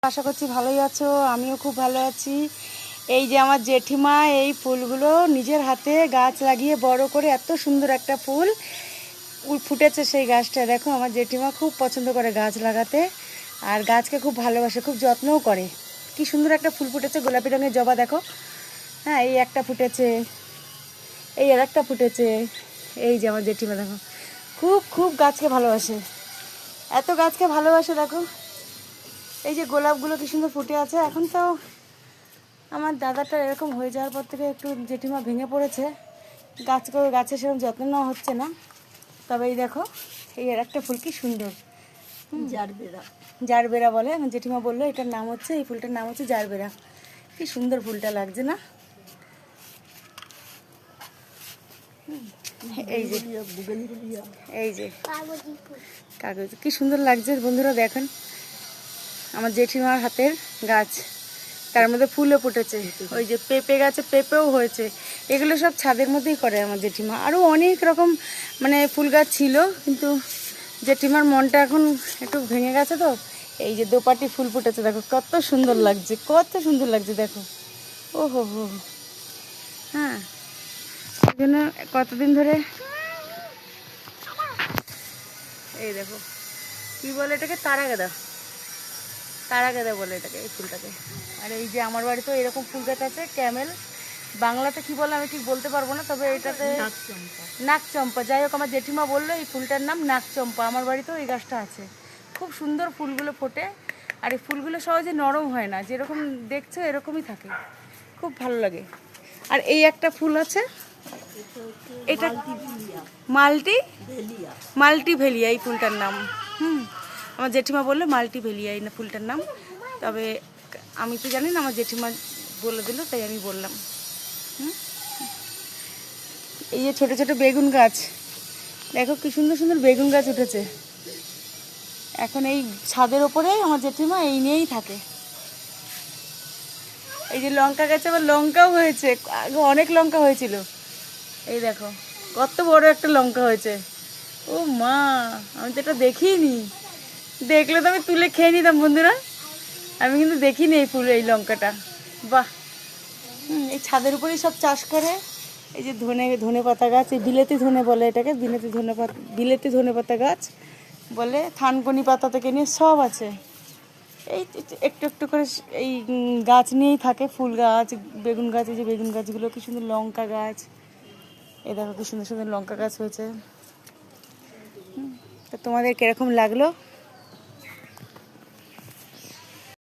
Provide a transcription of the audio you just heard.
আশা করছি ভালোই আছো, আমিও খুব ভালো আছি। এই যে আমার জেঠিমা এই ফুলগুলো নিজের হাতে গাছ লাগিয়ে বড় করে এত সুন্দর একটা ফুল ফুটেছে। সেই গাছটা দেখো, আমার জেঠিমা খুব পছন্দ করে গাছ লাগাতে, আর গাছকে খুব ভালোবাসে, খুব যত্নও করে। কি সুন্দর একটা ফুল ফুটেছে, গোলাপি রঙের জবা দেখো। হ্যাঁ, এই একটা ফুটেছে, এই আর একটা ফুটেছে। এই যে আমার জেঠিমা দেখো, খুব খুব গাছকে ভালোবাসে, এত গাছকে ভালোবাসে দেখো। এই যে গোলাপগুলো কি সুন্দর ফুটে আছে। এখন তো আমার দাদাটা এরকম হয়ে যাওয়ার পর থেকে একটু জেঠিমা ভেঙে পড়েছে, গাছের সেরকম যত্ন নেওয়া হচ্ছে না। তবে এই দেখো, এই আর একটা ফুল কি সুন্দর, জারবেরা বলে। আমার জেঠিমা বললো এটার নাম হচ্ছে, এই ফুলটার নাম হচ্ছে জারবেরা। কি সুন্দর ফুলটা লাগছে না? এই যে এই যে কাগজ, কি সুন্দর লাগছে বন্ধুরা। দেখেন আমার জেঠিমার হাতের গাছ, তার মধ্যে ফুলও ফুটেছে। ওই যে পেঁপে গাছে পেঁপেও হয়েছে। এগুলো সব ছাদের মধ্যেই করে আমার জেঠিমা। আরও অনেক রকম মানে ফুল গাছ ছিল, কিন্তু জেঠিমার মনটা এখন একটু ভেঙে গেছে তো। এই যে দোপাটি ফুল ফুটেছে দেখো, কত সুন্দর লাগছে, কত সুন্দর লাগছে দেখো। ও হো হো, হ্যাঁ, এই জন্য কতদিন ধরে এই দেখো কি বলে এটাকে, তারা গাঁদা বলে এটাকে, এই ফুলটাকে। আর এই যে আমার বাড়িতেও এরকম ফুল গাছ আছে, ক্যামেল, বাংলাতে কি বলে আমি ঠিক বলতে পারবো না, তবে এটাতে নাকচম্পা। যাই হোক, আমার জেঠিমা বললো এই ফুলটার নাম নাকচম্পা। আমার বাড়িতেও এই গাছটা আছে, খুব সুন্দর ফুলগুলো ফোটে। আর এই ফুলগুলো সহজে নরম হয় না, যেরকম দেখছো এরকমই থাকে, খুব ভালো লাগে। আর এই একটা ফুল আছে, এটা মাল্টিভেলিয়া এই ফুলটার নাম। আমার জেঠিমা বললো মাল্টিভেলিয়া এই ফুলটার নাম, তবে আমি তো জানি না, আমার জেঠিমা বলে দিল তাই আমি বললাম। এই যে ছোট ছোট বেগুন গাছ দেখো, কি সুন্দর সুন্দর বেগুন গাছ উঠেছে। এখন এই ছাদের ওপরে আমার জেঠিমা এই নিয়েই থাকে। এই যে লঙ্কা গাছে আবার লঙ্কাও হয়েছে, আগে অনেক লঙ্কা হয়েছিল। এই দেখো কত বড় একটা লঙ্কা হয়েছে। ও মা, আমি তো এটা দেখিনি, দেখলে তো আমি তুলে খেয়ে নিতাম বন্ধুরা। আমি কিন্তু দেখিনি এই ফুল, এই লঙ্কাটা। বাহ, এই ছাদের উপরেই সব চাষ করে। এই যে ধনে পাতা গাছ, এই বিলেতি ধনে বলে এটাকে, বিলেতি ধনে পাতা গাছ বলে। থানকুনি পাতা থেকে নিয়ে সব আছে। এই একটু একটু করে এই গাছ নিয়েই থাকে, ফুল গাছ, বেগুন গাছ। এই যে বেগুন গাছগুলো কি সুন্দর, লঙ্কা গাছ, এই দেখো কি সুন্দর সুন্দর লঙ্কা গাছ হয়েছে। তো তোমাদের কিরকম লাগলো